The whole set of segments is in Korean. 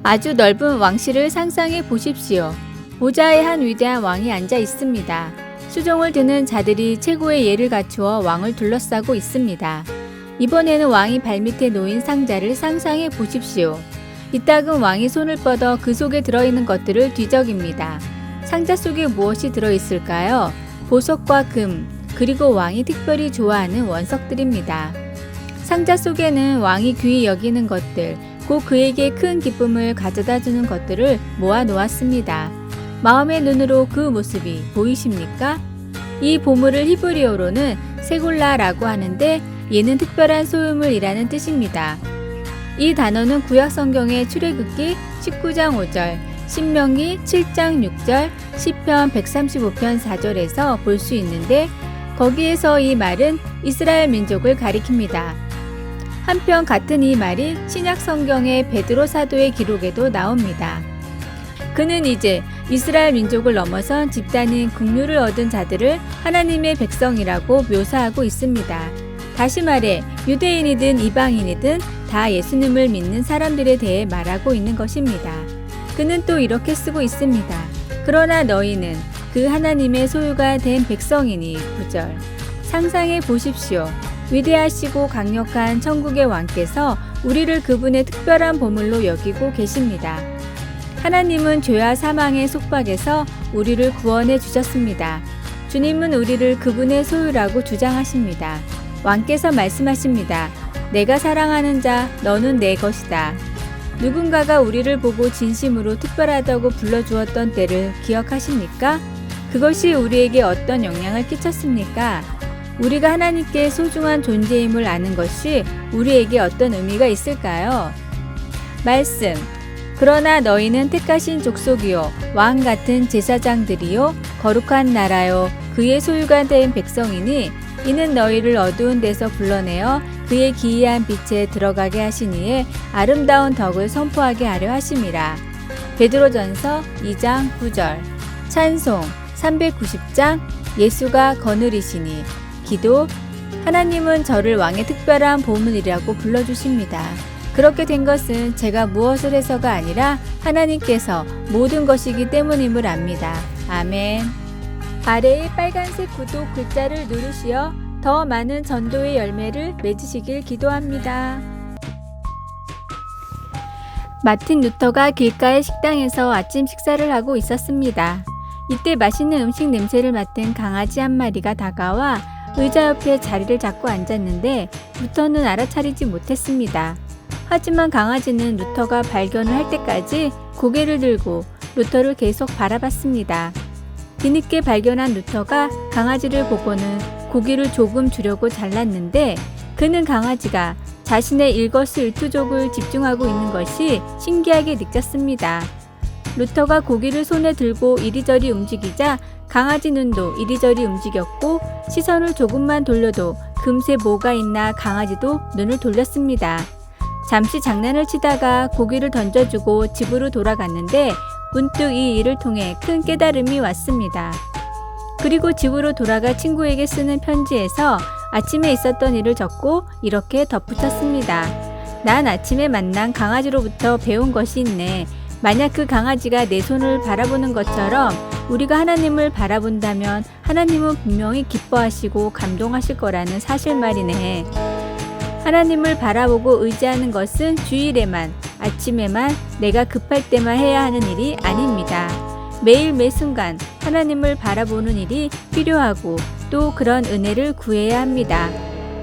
아주 넓은 왕실을 상상해 보십시오. 보좌에 한 위대한 왕이 앉아 있습니다. 수종을 드는 자들이 최고의 예를 갖추어 왕을 둘러싸고 있습니다. 이번에는 왕이 발밑에 놓인 상자를 상상해 보십시오. 이따금 왕이 손을 뻗어 그 속에 들어있는 것들을 뒤적입니다. 상자 속에 무엇이 들어있을까요? 보석과 금, 그리고 왕이 특별히 좋아하는 원석들입니다. 상자 속에는 왕이 귀히 여기는 것들, 곧 그에게 큰 기쁨을 가져다 주는 것들을 모아 놓았습니다. 마음의 눈으로 그 모습이 보이십니까? 이 보물을 히브리어로는 세골라라고 하는데 얘는 특별한 소유물이라는 뜻입니다. 이 단어는 구약 성경의 출애굽기 19장 5절, 신명기 7장 6절, 시편 135편 4절에서 볼 수 있는데 거기에서 이 말은 이스라엘 민족을 가리킵니다. 한편 같은 이 말이 신약 성경의 베드로 사도의 기록에도 나옵니다. 그는 이제 이스라엘 민족을 넘어선 집단인 긍휼을 얻은 자들을 하나님의 백성이라고 묘사하고 있습니다. 다시 말해 유대인이든 이방인이든 다 예수님을 믿는 사람들에 대해 말하고 있는 것입니다. 그는 또 이렇게 쓰고 있습니다. 그러나 너희는 그 하나님의 소유가 된 백성이니 9절. 상상해 보십시오. 위대하시고 강력한 천국의 왕께서 우리를 그분의 특별한 보물로 여기고 계십니다. 하나님은 죄와 사망의 속박에서 우리를 구원해 주셨습니다. 주님은 우리를 그분의 소유라고 주장하십니다. 왕께서 말씀하십니다. 내가 사랑하는 자, 너는 내 것이다. 누군가가 우리를 보고 진심으로 특별하다고 불러주었던 때를 기억하십니까? 그것이 우리에게 어떤 영향을 끼쳤습니까? 우리가 하나님께 소중한 존재임을 아는 것이 우리에게 어떤 의미가 있을까요? 말씀. 그러나 너희는 택하신 족속이요 왕 같은 제사장들이요 거룩한 나라요 그의 소유가 된 백성이니 이는 너희를 어두운 데서 불러내어 그의 기이한 빛에 들어가게 하시니에 아름다운 덕을 선포하게 하려 하심이라. 베드로전서 2장 9절. 찬송 390장 예수가 거느리시니. 기도. 하나님은 저를 왕의 특별한 보물이라고 불러주십니다. 그렇게 된 것은 제가 무엇을 해서가 아니라 하나님께서 모든 것이기 때문임을 압니다. 아멘. 아래의 빨간색 구독 글자를 누르시어 더 많은 전도의 열매를 맺으시길 기도합니다. 마틴 루터가 길가의 식당에서 아침 식사를 하고 있었습니다. 이때 맛있는 음식 냄새를 맡은 강아지 한 마리가 다가와 의자 옆에 자리를 잡고 앉았는데 루터는 알아차리지 못했습니다. 하지만 강아지는 루터가 발견을 할 때까지 고개를 들고 루터를 계속 바라봤습니다. 뒤늦게 발견한 루터가 강아지를 보고는 고기를 조금 주려고 잘랐는데 그는 강아지가 자신의 일거수일투족을 집중하고 있는 것이 신기하게 느꼈습니다. 루터가 고기를 손에 들고 이리저리 움직이자 강아지 눈도 이리저리 움직였고 시선을 조금만 돌려도 금세 뭐가 있나 강아지도 눈을 돌렸습니다. 잠시 장난을 치다가 고기를 던져주고 집으로 돌아갔는데 문득 이 일을 통해 큰 깨달음이 왔습니다. 그리고 집으로 돌아가 친구에게 쓰는 편지에서 아침에 있었던 일을 적고 이렇게 덧붙였습니다. 난 아침에 만난 강아지로부터 배운 것이 있네. 만약 그 강아지가 내 손을 바라보는 것처럼 우리가 하나님을 바라본다면 하나님은 분명히 기뻐하시고 감동하실 거라는 사실 말이네. 하나님을 바라보고 의지하는 것은 주일에만, 아침에만, 내가 급할 때만 해야 하는 일이 아닙니다. 매일 매 순간 하나님을 바라보는 일이 필요하고 또 그런 은혜를 구해야 합니다.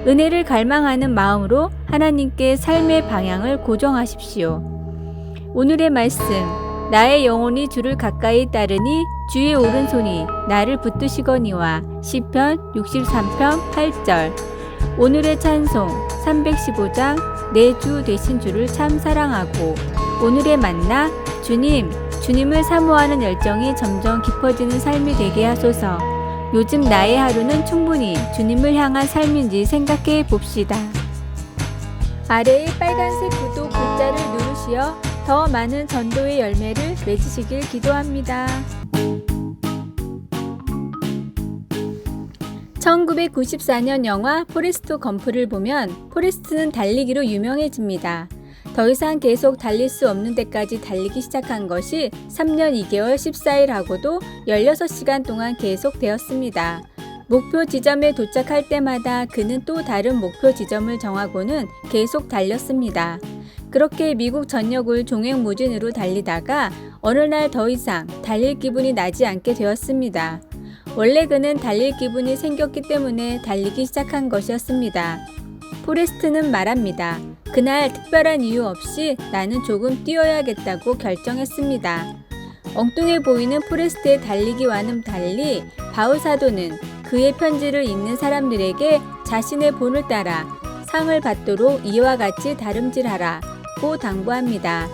은혜를 갈망하는 마음으로 하나님께 삶의 방향을 고정하십시오. 오늘의 말씀. 나의 영혼이 주를 가까이 따르니 주의 오른손이 나를 붙드시거니와. 시편 63편 8절. 오늘의 찬송 315장 내 주 되신 주를 참 사랑하고. 오늘의 만나. 주님을 사모하는 열정이 점점 깊어지는 삶이 되게 하소서. 요즘 나의 하루는 충분히 주님을 향한 삶인지 생각해 봅시다. 아래의 빨간색 구독 글자를 누르시어 더 많은 전도의 열매를 맺으시길 기도합니다. 1994년 영화 포레스트 검프를 보면 포레스트는 달리기로 유명해집니다. 더 이상 계속 달릴 수 없는 데까지 달리기 시작한 것이 3년 2개월 14일 하고도 16시간 동안 계속되었습니다. 목표 지점에 도착할 때마다 그는 또 다른 목표 지점을 정하고는 계속 달렸습니다. 그렇게 미국 전역을 종횡무진으로 달리다가 어느 날 더 이상 달릴 기분이 나지 않게 되었습니다. 원래 그는 달릴 기분이 생겼기 때문에 달리기 시작한 것이었습니다. 포레스트는 말합니다. 그날 특별한 이유 없이 나는 조금 뛰어야겠다고 결정했습니다. 엉뚱해 보이는 포레스트의 달리기와는 달리 바울 사도는 그의 편지를 읽는 사람들에게 자신의 본을 따라 상을 받도록 이와 같이 다름질하라 고 당부합니다.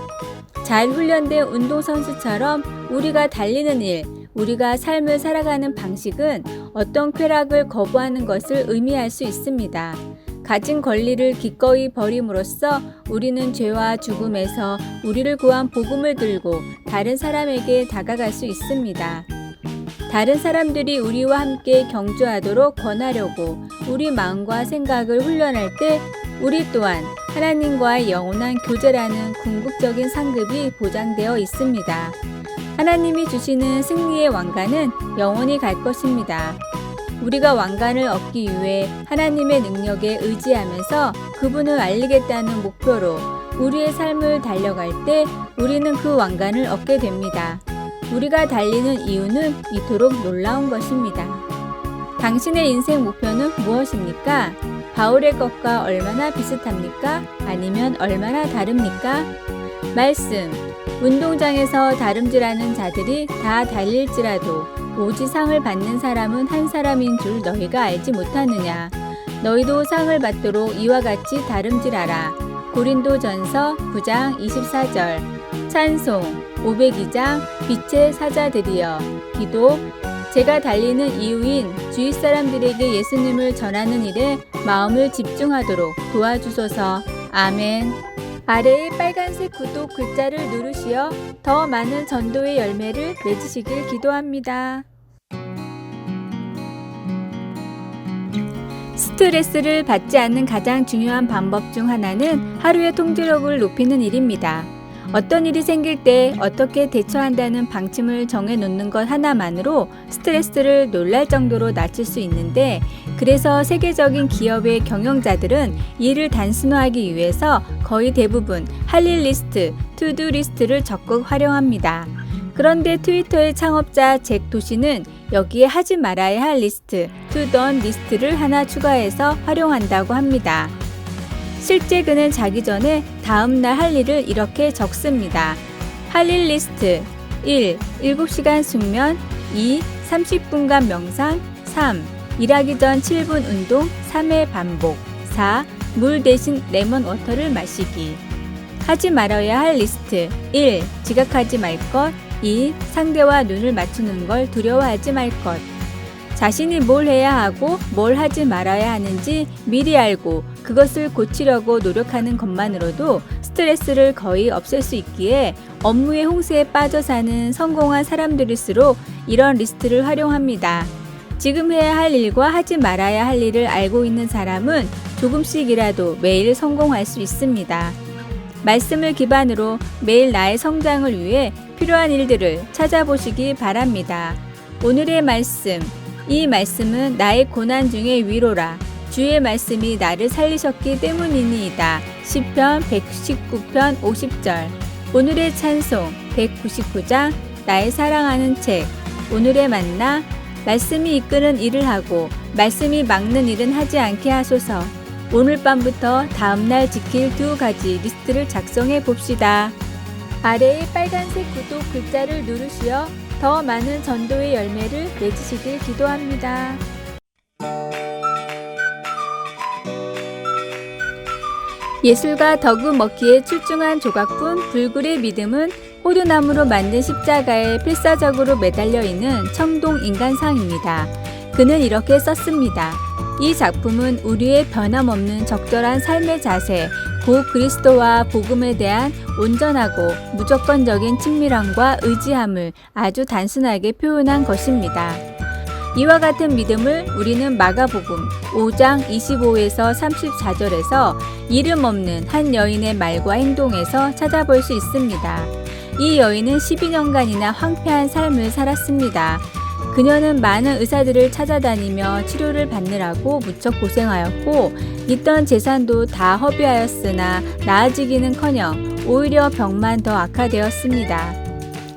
잘 훈련된 운동선수처럼 우리가 달리는 일, 우리가 삶을 살아가는 방식은 어떤 쾌락을 거부하는 것을 의미할 수 있습니다. 가진 권리를 기꺼이 버림으로써 우리는 죄와 죽음에서 우리를 구한 복음을 들고 다른 사람에게 다가갈 수 있습니다. 다른 사람들이 우리와 함께 경주하도록 권하려고 우리 마음과 생각을 훈련할 때 우리 또한 하나님과의 영원한 교제라는 궁극적인 상급이 보장되어 있습니다. 하나님이 주시는 승리의 왕관은 영원히 갈 것입니다. 우리가 왕관을 얻기 위해 하나님의 능력에 의지하면서 그분을 알리겠다는 목표로 우리의 삶을 달려갈 때 우리는 그 왕관을 얻게 됩니다. 우리가 달리는 이유는 이토록 놀라운 것입니다. 당신의 인생 목표는 무엇입니까? 바울의 것과 얼마나 비슷합니까? 아니면 얼마나 다릅니까? 말씀, 운동장에서 다름질하는 자들이 다 달릴지라도 오직 상을 받는 사람은 한 사람인 줄 너희가 알지 못하느냐? 너희도 상을 받도록 이와 같이 다름질하라. 고린도전서 9장 24절. 찬송 502장 빛의 사자들이여. 기도, 제가 달리는 이유인 주위 사람들에게 예수님을 전하는 일에 마음을 집중하도록 도와주소서. 아멘. 아래의 빨간색 구독 글자를 누르시어 더 많은 전도의 열매를 맺으시길 기도합니다. 스트레스를 받지 않는 가장 중요한 방법 중 하나는 하루의 통제력을 높이는 일입니다. 어떤 일이 생길 때 어떻게 대처한다는 방침을 정해놓는 것 하나만으로 스트레스를 놀랄 정도로 낮출 수 있는데, 그래서 세계적인 기업의 경영자들은 이를 단순화하기 위해서 거의 대부분 할 일 리스트, 투두 리스트를 적극 활용합니다. 그런데 트위터의 창업자 잭 도시는 여기에 하지 말아야 할 리스트, 투던 리스트를 하나 추가해서 활용한다고 합니다. 실제 그는 자기 전에 다음날 할 일을 이렇게 적습니다. 할 일 리스트 1. 7시간 숙면 2. 30분간 명상 3. 일하기 전 7분 운동 3회 반복 4. 물 대신 레몬 워터를 마시기. 하지 말아야 할 리스트 1. 지각하지 말 것 2. 상대와 눈을 맞추는 걸 두려워하지 말 것. 자신이 뭘 해야 하고 뭘 하지 말아야 하는지 미리 알고 그것을 고치려고 노력하는 것만으로도 스트레스를 거의 없앨 수 있기에 업무의 홍수에 빠져 사는 성공한 사람들일수록 이런 리스트를 활용합니다. 지금 해야 할 일과 하지 말아야 할 일을 알고 있는 사람은 조금씩이라도 매일 성공할 수 있습니다. 말씀을 기반으로 매일 나의 성장을 위해 필요한 일들을 찾아보시기 바랍니다. 오늘의 말씀, 이 말씀은 나의 고난 중의 위로라. 주의 말씀이 나를 살리셨기 때문이니이다. 시편 119편 50절. 오늘의 찬송 199장 나의 사랑하는 책. 오늘의 만나, 말씀이 이끄는 일을 하고 말씀이 막는 일은 하지 않게 하소서. 오늘 밤부터 다음날 지킬 2가지 리스트를 작성해 봅시다. 아래의 빨간색 구독 글자를 누르시어 더 많은 전도의 열매를 맺으시길 기도합니다. 예술가 더그 머키의 출중한 조각품 불굴의 믿음은 호두나무로 만든 십자가에 필사적으로 매달려 있는 청동 인간상입니다. 그는 이렇게 썼습니다. 이 작품은 우리의 변함없는 적절한 삶의 자세, 곧 그리스도와 복음에 대한 온전하고 무조건적인 친밀함과 의지함을 아주 단순하게 표현한 것입니다. 이와 같은 믿음을 우리는 마가복음 5장 25에서 34절에서 이름 없는 한 여인의 말과 행동에서 찾아볼 수 있습니다. 이 여인은 12년간이나 황폐한 삶을 살았습니다. 그녀는 많은 의사들을 찾아다니며 치료를 받느라고 무척 고생하였고 있던 재산도 다 허비하였으나 나아지기는커녕 오히려 병만 더 악화되었습니다.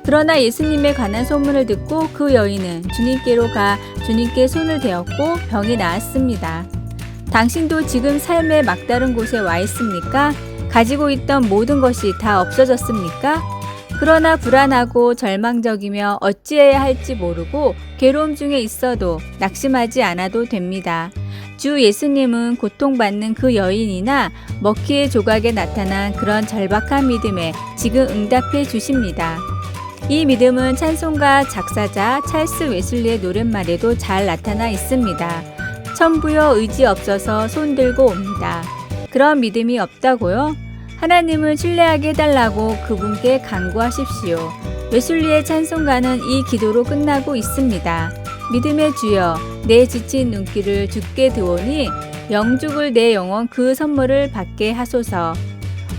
그러나 예수님에 관한 소문을 듣고 그 여인은 주님께로 가 주님께 손을 대었고 병이 나았습니다. 당신도 지금 삶의 막다른 곳에 와 있습니까? 가지고 있던 모든 것이 다 없어졌습니까? 그러나 불안하고 절망적이며 어찌해야 할지 모르고 괴로움 중에 있어도 낙심하지 않아도 됩니다. 주 예수님은 고통받는 그 여인이나 먹기의 조각에 나타난 그런 절박한 믿음에 지금 응답해 주십니다. 이 믿음은 찬송가 작사자 찰스 웨슬리의 노랫말에도 잘 나타나 있습니다. 천부여 의지 없어서 손들고 옵니다. 그런 믿음이 없다고요? 하나님을 신뢰하게 해달라고 그분께 간구하십시오. 웨슬리의 찬송가는 이 기도로 끝나고 있습니다. 믿음의 주여, 내 지친 눈길을 주께 드오니 영죽을 내 영혼 그 선물을 받게 하소서.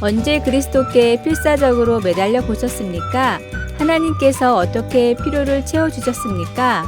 언제 그리스도께 필사적으로 매달려 보셨습니까? 하나님께서 어떻게 필요를 채워주셨습니까?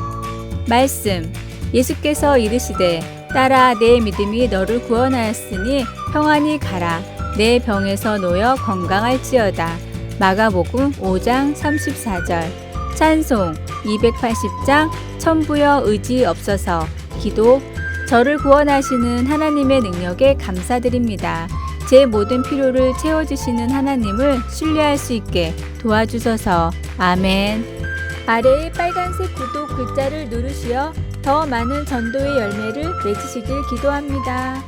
말씀, 예수께서 이르시되 딸아 내 믿음이 너를 구원하였으니 평안히 가라. 내 병에서 놓여 건강할지어다. 마가복음 5장 34절. 찬송 280장 천부여 의지 없어서. 기도, 저를 구원하시는 하나님의 능력에 감사드립니다. 제 모든 필요를 채워주시는 하나님을 신뢰할 수 있게 도와주소서. 아멘. 아래의 빨간색 구독 글자를 누르시어 더 많은 전도의 열매를 맺으시길 기도합니다.